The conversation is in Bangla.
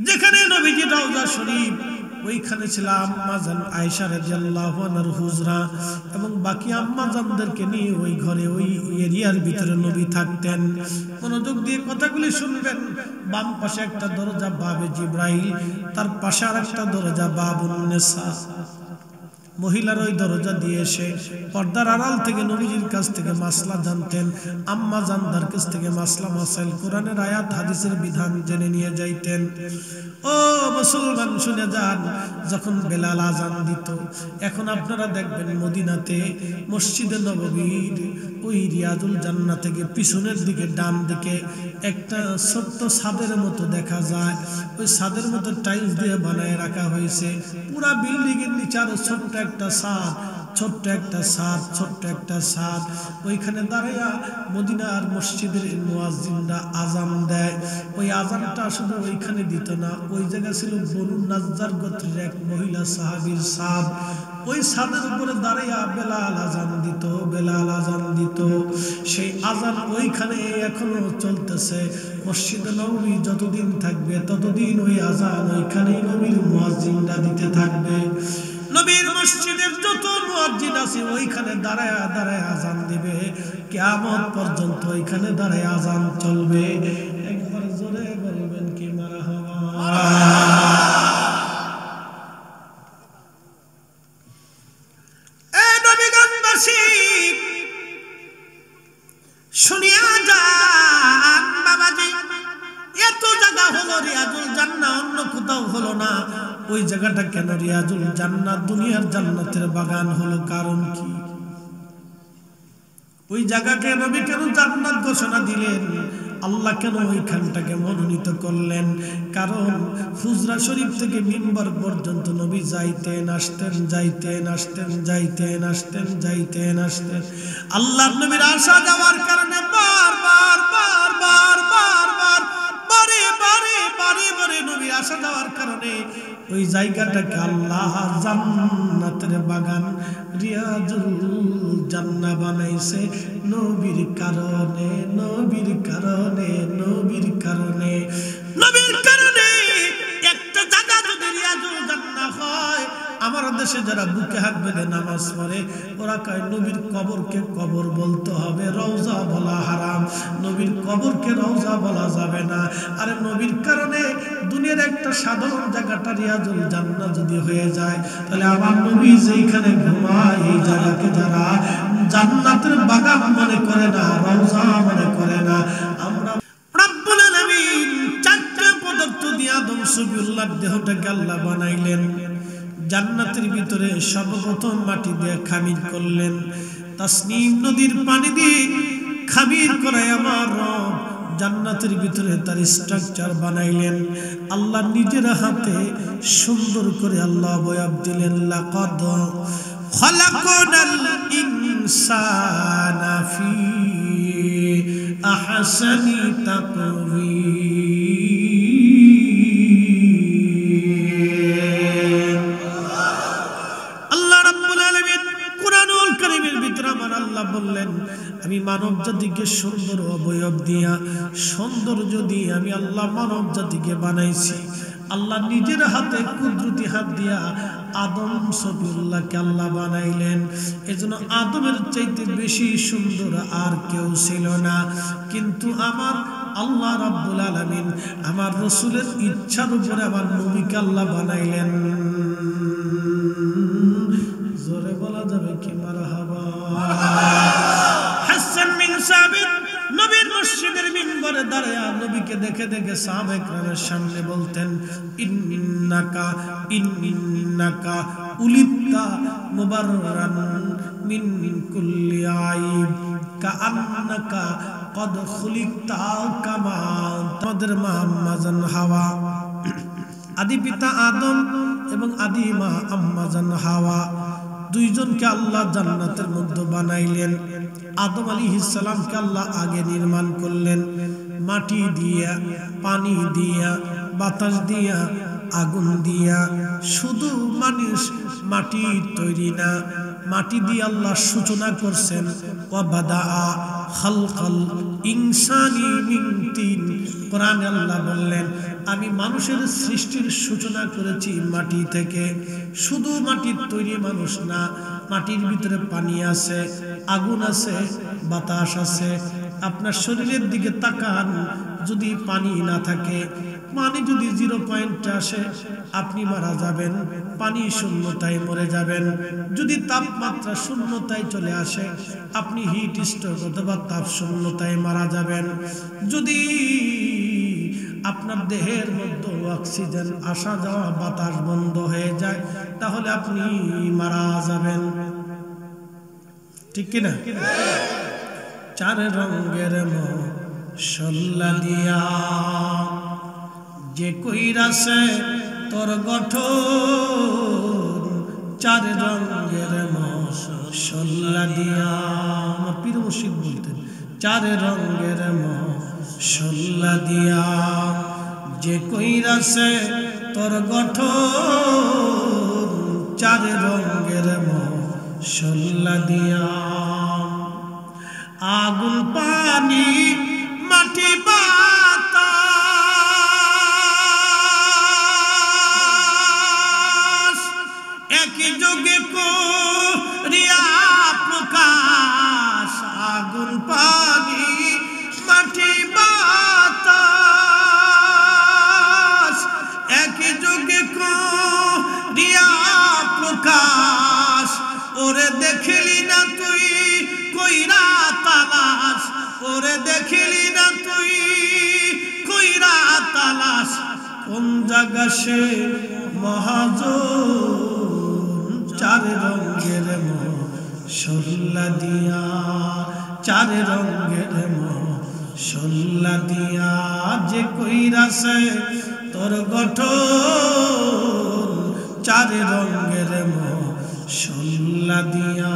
যেখানে নবীজির রওজা শরীফ, ওইখানে ছিল আম্মা জান আয়েশা রাদিয়াল্লাহু আনহার হুজরা, এবং বাকি আম্মা জানদেরকে নিয়ে ওই ঘরে ওই এরিয়ার ভিতরে নবী থাকতেন। মনোযোগ দিয়ে কথাগুলি শুনবেন। বাম পাশে একটা দরজা বাবে জিব্রাইল, তার পাশে আরেকটা দরজা বাবুন নিসা। মহিলার ওই দরজা দিয়ে এসে পর্দার আড়াল থেকে নবীজির কাছ থেকে মাসলা জানতেন, আম্মা জানদার কাছ থেকে মাসলা মাসাইল, কোরআনের আয়াত হাদিসের বিধান জেনে নিয়ে যাইতেন। ও মুসলমান শুনে যান, যখন বেলাল আজান দিত, এখন আপনারা দেখবেন মদিনাতে মসজিদে নববীর ওই রিয়াজুল জান্নাহ থেকে পিছনের দিকে ডান দিকে একটা ছোট্ট ছাদের মতো দেখা যায়। ওই ছাদের মতো টাইলস দিয়ে বানায় রাখা হয়েছে। পুরা বিল্ডিং এর নিচে আরো ছোট্ট একটা ছাদ, ছোট্ট একটা ছাদ, ছোট্ট একটা ছাদ। ওইখানে দাঁড়াইয়া মদিনার মসজিদের মুয়াজ্জিনরা আজান দেয়। ওই আজানটা শুধু ওইখানে দিত না, ওই জায়গা ছিল বনু নাজ্জার গোত্রের এক মহিলা সাহাবীর ছাদ। ওই ছাদের উপরে দাঁড়াইয়া বেলাল আজান দিত, বেলাল আজান দিত। সেই আজান ওইখানে এখনো চলতেছে। মসজিদে নববী যতদিন থাকবে ততদিন ওই আজান ওইখানেই নবীর মুয়াজ্জিনরা দিতে থাকবে। নবীর মসজিদের যত মুয়াজ্জিন আছে ওইখানে দাঁড়ায় দাঁড়ায় আজান দিবে, কিয়ামত পর্যন্ত ওইখানে দাঁড়ায় আজান চলবে। একবার জোরে বলবেন কি মারহাবা। এই নবীগঞ্জবাসী শুনিয়া যান বাবাজি, এত জায়গা হলো রিয়াজুল জান্নাহ, অন্য কোথাও হলো না। ওই জায়গাটা কেন রিয়াজুল জান্নাহ, দুনিয়ার জান্নাতের বাগান হলো? কারণ কি? ওই জায়গাকে নবী কেন জান্নাত ঘোষণা দিলেন? আল্লাহ কেন ওইখানটাকে মনোনীত করলেন? কারণ হুজরা শরীফ থেকে মিম্বার পর্যন্ত নবী যাইতেন আসতেন, যাইতেন আসতেন, যাইতেন আসতেন, যাইতেন আসতেন। আল্লাহর নবীর আসা যাওয়ার কারণে বারবার বারবার বারবার বারে বারে বারে বারে নবীর আসা যাওয়ার কারণে ওই জায়গাটাকে আল্লাহ জান্নাতের বাগান রিয়াজুল জান্নাহ বানাইছে। নবীর কারণে, নবীর কারণে, নবীর কারণে, নবীর কারণে। একটা জায়গা যদি রিয়াজুল জান্নাহ হয়, আমার দেশে যারা বুকে হাত বেঁধে নামাজ পড়ে ওরা কয় নবীর কবরকে কবর বলতে হবে, রওজা বলা হারাম। নবীর কবরকে রওজা বলা যাবে না। আরে নবীর কারণে দুনিয়ার একটা সাধারণ জায়গাটা রিয়াজুল জান্নাহ যদি হয়ে যায়, তাহলে আমার নবী যেখানে ঘুমায় এই জায়গাকে যারা জান্নাতের বাগান মনে করে না, রওজা মনে করে না। আমরা রব্বুল আলামিন চারটি পদার্থ দিয়ে আদম সফিউল্লাহর দেহটাকে আল্লাহ বানাইলেন। জান্নাতের ভিতরে সর্বপ্রথম মাটি দিয়ে খামির করলেন, তাসনিম নদীর পানি দিয়ে খামির করায় আমার রব জান্নাতের ভিতরে তার স্ট্রাকচার বানাইলেন। আল্লাহ নিজের হাতে সুন্দর করে আল্লাহ বয়াব দিলেন, লাকাদ খালাকনাল ইনসানা ফি আহসানি তাকওয়িম। আল্লাহ রাব্বুল আলামিন কুরআনুল কারীমের ভিতরে আমার আল্লাহ বললেন, আমি মানব জাতিকে সুন্দর অবয়ব দিয়া, সৌন্দর্য দিয়ে আমি আল্লাহ মানব জাতিকে বানাইছি। আল্লাহ নিজের হাতে কুদরতি হাত দিয়া আদম সফিউল্লাহকে আল্লাহ বানাইলেন। এজন্য আদমের চাইতে বেশি সুন্দর আর কেউ ছিল না। কিন্তু আমার আল্লাহ রাব্বুল আলামিন আমার রাসূলের ইচ্ছার উপরে আমার নবীকে আল্লাহ বানাইলেন। জোরে বলা যাবে কি মারহাবা। হাসান বিন সাবিত নবীর মসজিদের মিম্বরে দাঁড়ায়া নবীকে দেখে দেখে সাহাবায়ে কেরামের সামনে বলতেন, ইন্নাকা ইন্নাকা উলিতা মুবাররান মিন কুল্লি আইব কাআন্নাকা কদ খুলিকতা কামা। তোমাদের মা আম্মা জান হাওয়া, আদি পিতা আদম এবং আদি মা আম্মা জান হাওয়া, দুইজনকে আল্লাহ জান্নাতের মধ্যে বানাইলেন। আদম আলাইহিস সালামকে আল্লাহ আগে নির্মাণ করলেন মাটি দিয়া, পানি দিয়া, বাতাস দিয়া, আগুন দিয়া। শুধু মানুষ মাটি তৈরি না, মাটি দিয়ে আল্লাহ সূচনা করছেন। ওয়া বাদাআ খালকাল ইনসানি মিন তিন। কোরআনে আল্লাহ বললেন আমি মানুষের সৃষ্টির সূচনা করেছি মাটি থেকে। শুধু মাটির তৈরি মানুষ না, মাটির ভিতরে পানি আছে, আগুন আছে, বাতাস আছে। আপনার শরীরের দিকে তাকান, যদি পানি না থাকে, পানি যদি 0 পয়েন্টে আসে আপনি মারা যাবেন, পানি শূন্যতায় মরে যাবেন। যদি তাপমাত্রা শূন্যতায় চলে আসে আপনি হিট স্ট্রোক অথবা তাপ শূন্যতায় মারা যাবেন। যদি আপনার দেহের মধ্যে অক্সিজেন আসা যাওয়া, বাতাস বন্ধ হয়ে যায়, তাহলে আপনি মারা যাবেন। ঠিক কিনা? 4 রঙের মশলা দিয়া যে কইরাছে তোর গঠন, 4 রঙের মশলা দিয়া। আমার পীর মুর্শিদ বলতেন 4 রঙের মশলা দিয়া যে কইরাছে তোর গঠন, 4 রঙের মশলা দিয়া। আগুন, পানি, মাটি, বাতাস একই যোগে করিয়া প্রকাশ। আগুন, পানি, মাটি, বাতাস একই যোগে করিয়া প্রকাশ। ওরে দেখলি না তুই কইরা তালাশ, ওরে দেখলি না তুই কইরা তালাশ, কোন জায়গা সে মহাজন। 4 রঙের মশলা দিয়া, 4 রঙের মশলা দিয়া যে কইরাছে তোর গঠন, 4 রঙের মশলা দিয়া।